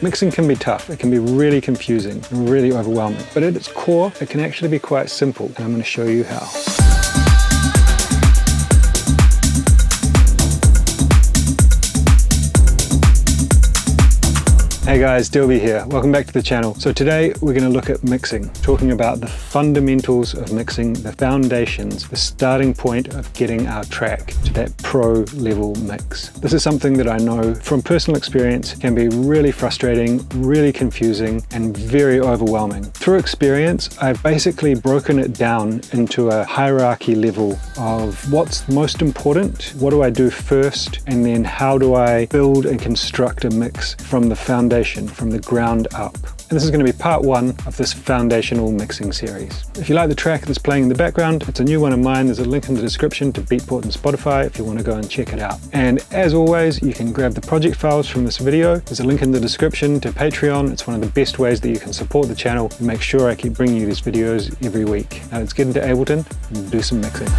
Mixing can be tough, it can be really confusing and really overwhelming, but at its core, it can actually be quite simple, and I'm going to show you how. Hey guys, Dilby here. Welcome back to the channel. So today we're going to look at mixing, talking about the fundamentals of mixing, the foundations, the starting point of getting our track to that pro level mix. This is something that I know from personal experience can be really frustrating, really confusing, and very overwhelming. Through experience, I've basically broken it down into a hierarchy level of what's most important, what do I do first, and then how do I build and construct a mix from the foundation, from the ground up. And this is going to be part one of this foundational mixing series. If you like the track that's playing in the background, it's a new one of mine. There's a link in the description to Beatport and Spotify if you want to go and check it out. And as always, you can grab the project files from this video. There's a link in the description to Patreon. It's one of the best ways that you can support the channel and make sure I keep bringing you these videos every week. Now let's get into Ableton and do some mixing.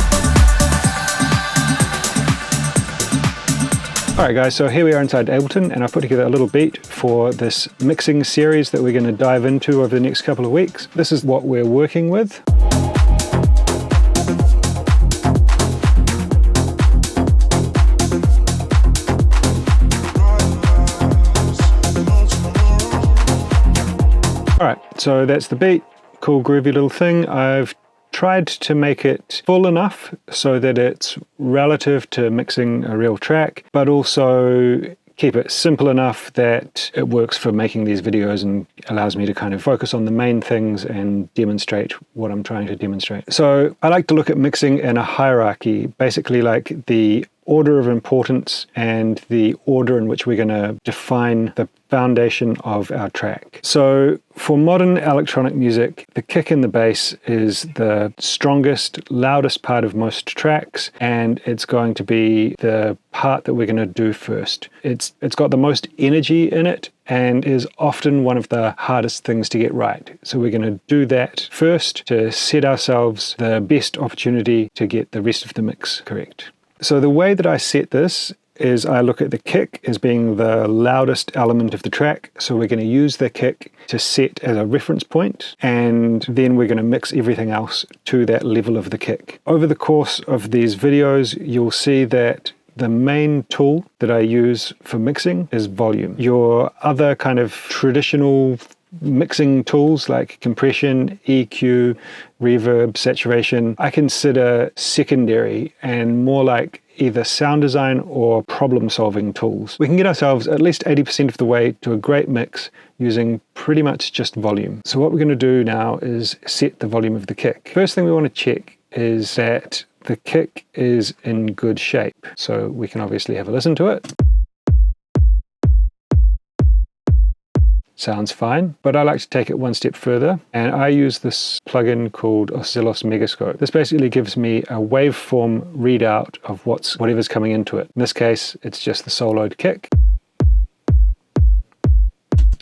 Alright guys, so here we are inside Ableton, and I've put together a little beat for this mixing series that we're going to dive into over the next couple of weeks. This is what we're working with. Alright, so that's the beat. Cool groovy little thing. I've tried to make it full enough so that it's relative to mixing a real track, but also keep it simple enough that it works for making these videos and allows me to kind of focus on the main things and demonstrate what I'm trying to demonstrate. So I like to look at mixing in a hierarchy, basically like the order of importance and the order in which we're going to define the foundation of our track. So for modern electronic music, the kick and the bass is the strongest, loudest part of most tracks, and it's going to be the part that we're going to do first. It's got the most energy in it and is often one of the hardest things to get right. So we're going to do that first to set ourselves the best opportunity to get the rest of the mix correct. So the way that I set this is I look at the kick as being the loudest element of the track. So we're going to use the kick to set as a reference point, and then we're going to mix everything else to that level of the kick. Over the course of these videos, you'll see that the main tool that I use for mixing is volume. Your other kind of traditional mixing tools like compression, EQ, reverb, saturation, I consider secondary and more like either sound design or problem solving tools. We can get ourselves at least 80% of the way to a great mix using pretty much just volume. So what we're going to do now is set the volume of the kick. First thing we want to check is that the kick is in good shape. So we can obviously have a listen to it. Sounds fine, but I like to take it one step further, and I use this plugin called Oscillos Megascope. This basically gives me a waveform readout of whatever's coming into it. In this case, it's just the soloed kick.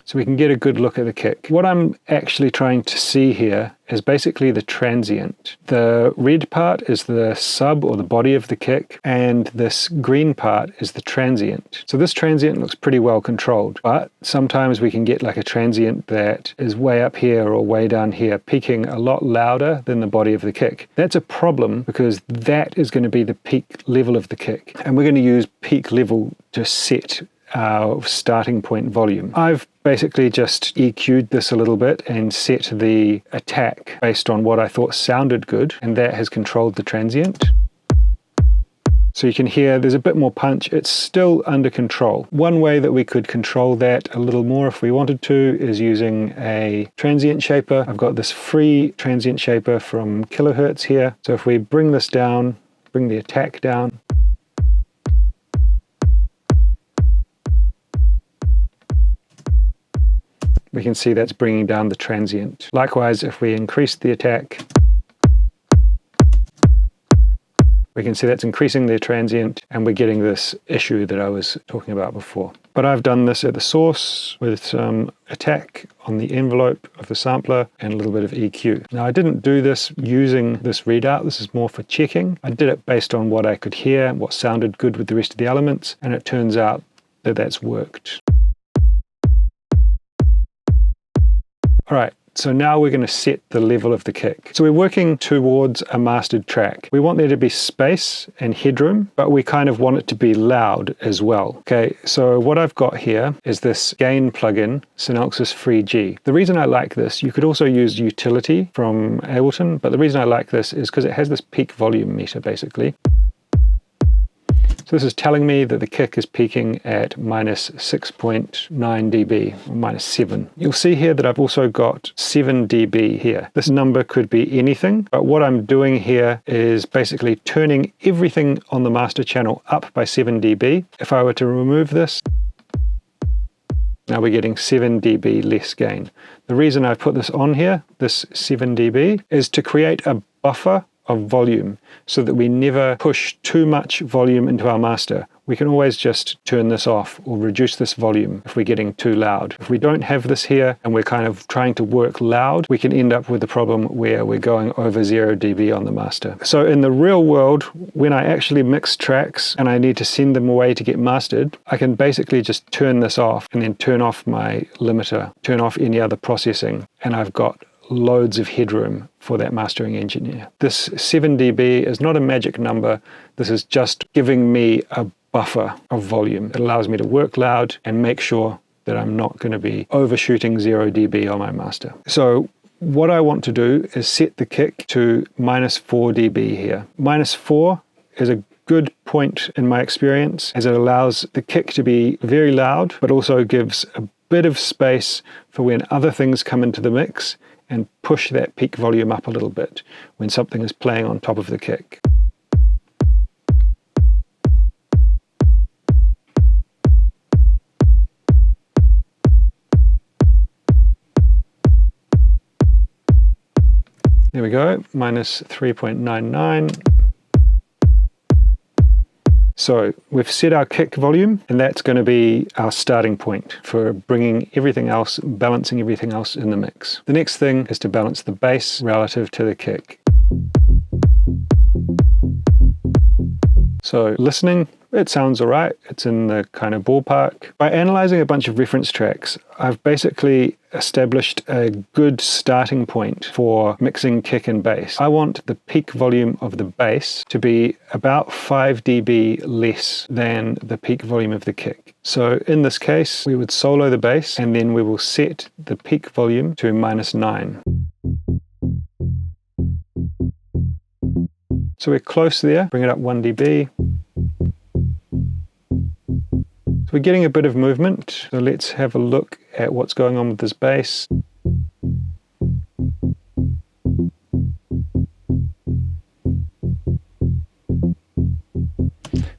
So we can get a good look at the kick. What I'm actually trying to see here is basically the transient. The red part is the sub or the body of the kick, and this green part is the transient. So this transient looks pretty well controlled, but sometimes we can get like a transient that is way up here or way down here, peaking a lot louder than the body of the kick. That's a problem because that is going to be the peak level of the kick, and we're going to use peak level to set our starting point volume. I've basically just EQ'd this a little bit and set the attack based on what I thought sounded good, and that has controlled the transient. So you can hear there's a bit more punch. It's still under control. One way that we could control that a little more if we wanted to is using a transient shaper. I've got this free transient shaper from Kilohertz here. So if we bring this down, bring the attack down, we can see that's bringing down the transient. Likewise, if we increase the attack, we can see that's increasing the transient, and we're getting this issue that I was talking about before. But I've done this at the source with some attack on the envelope of the sampler and a little bit of EQ. Now, I didn't do this using this readout. This is more for checking. I did it based on what I could hear, what sounded good with the rest of the elements, and it turns out that that's worked. All right. So now we're going to set the level of the kick. So we're working towards a mastered track. We want there to be space and headroom, but we kind of want it to be loud as well. Okay, so what I've got here is this gain plugin, Synopsys Free G. The reason I like this, you could also use Utility from Ableton, but the reason I like this is because it has this peak volume meter basically. So this is telling me that the kick is peaking at minus 6.9 dB, or minus 7. You'll see here that I've also got 7 dB here. This number could be anything, but what I'm doing here is basically turning everything on the master channel up by 7 dB. If I were to remove this, now we're getting 7 dB less gain. The reason I've put this on here, this 7 dB, is to create a buffer of volume so that we never push too much volume into our master. We can always just turn this off or reduce this volume if we're getting too loud. If we don't have this here and we're kind of trying to work loud, we can end up with the problem where we're going over 0 dB on the master. So in the real world, when I actually mix tracks and I need to send them away to get mastered, I can basically just turn this off and then turn off my limiter, turn off any other processing, and I've got loads of headroom for that mastering engineer. This 7 dB is not a magic number. This is just giving me a buffer of volume. It allows me to work loud and make sure that I'm not going to be overshooting 0 dB on my master. So what I want to do is set the kick to minus 4 dB here. Minus 4 is a good point in my experience, as it allows the kick to be very loud, but also gives a bit of space for when other things come into the mix and push that peak volume up a little bit when something is playing on top of the kick. There we go, minus 3.99. So we've set our kick volume, and that's going to be our starting point for bringing everything else, balancing everything else in the mix. The next thing is to balance the bass relative to the kick. So listening, it sounds all right. It's in the kind of ballpark. By analyzing a bunch of reference tracks, I've basically established a good starting point for mixing kick and bass. I want the peak volume of the bass to be about 5 dB less than the peak volume of the kick. So in this case, we would solo the bass and then we will set the peak volume to minus 9. So we're close there, bring it up 1 dB. So we're getting a bit of movement, so let's have a look at what's going on with this bass.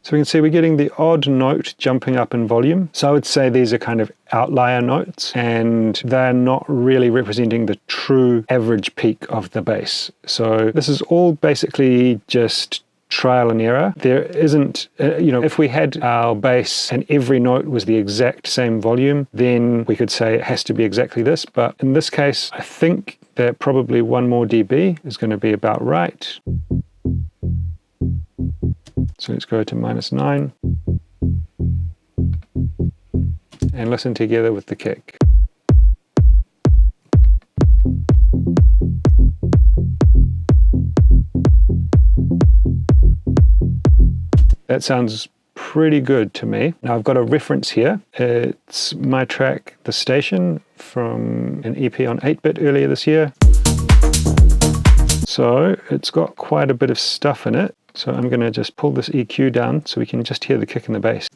So we can see we're getting the odd note jumping up in volume. So I would say these are kind of outlier notes, and they're not really representing the true average peak of the bass. So this is all basically just trial and error. There isn't, if we had our bass and every note was the exact same volume, then we could say it has to be exactly this. But in this case, I think that probably 1 more dB is going to be about right. So let's go to minus 9 and listen together with the kick. That sounds pretty good to me. Now I've got a reference here. It's my track, The Station, from an EP on 8-bit earlier this year. So it's got quite a bit of stuff in it. So I'm going to just pull this EQ down so we can just hear the kick and the bass.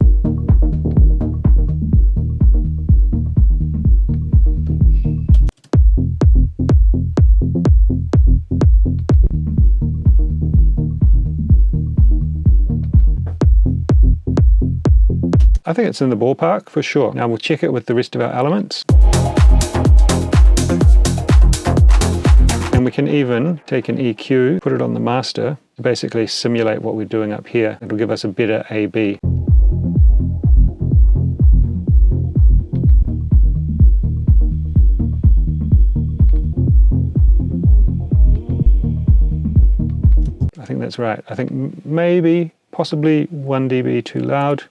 I think it's in the ballpark for sure. Now we'll check it with the rest of our elements. And we can even take an EQ, put it on the master, to basically simulate what we're doing up here. It'll give us a better A/B. I think that's right. I think maybe, possibly 1 dB too loud.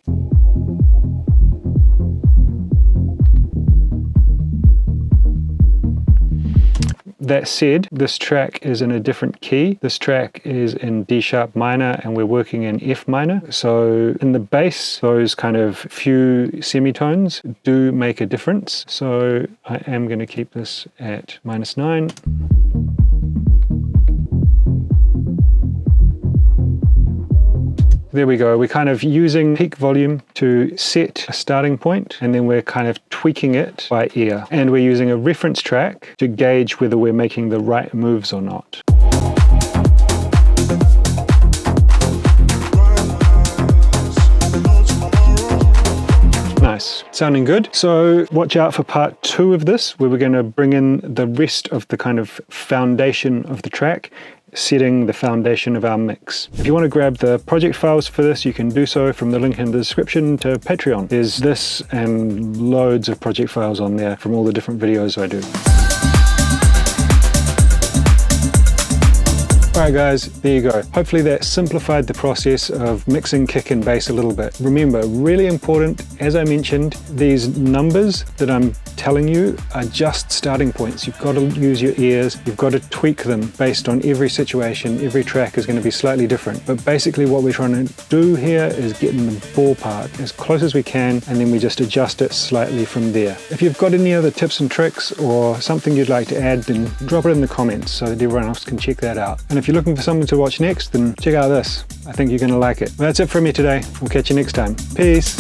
That said, this track is in a different key. This track is in D sharp minor and we're working in F minor. So in the bass, those kind of few semitones do make a difference. So I am going to keep this at -9. There we go. We're kind of using peak volume to set a starting point, and then we're kind of tweaking it by ear. And we're using a reference track to gauge whether we're making the right moves or not. Nice. Sounding good. So watch out for part 2 of this, where we're going to bring in the rest of the kind of foundation of the track, setting the foundation of our mix. If you want to grab the project files for this, you can do so from the link in the description to Patreon. There's this and loads of project files on there from all the different videos I do. Alright guys, there you go. Hopefully that simplified the process of mixing kick and bass a little bit. Remember, really important, as I mentioned, these numbers that I'm telling you are just starting points. You've got to use your ears, you've got to tweak them based on every situation. Every track is going to be slightly different. But basically what we're trying to do here is get in the ballpark as close as we can, and then we just adjust it slightly from there. If you've got any other tips and tricks or something you'd like to add, then drop it in the comments so that everyone else can check that out. And if you're looking for something to watch next, then check out this. I think you're going to like it. Well, that's it from me today. We'll catch you next time. Peace.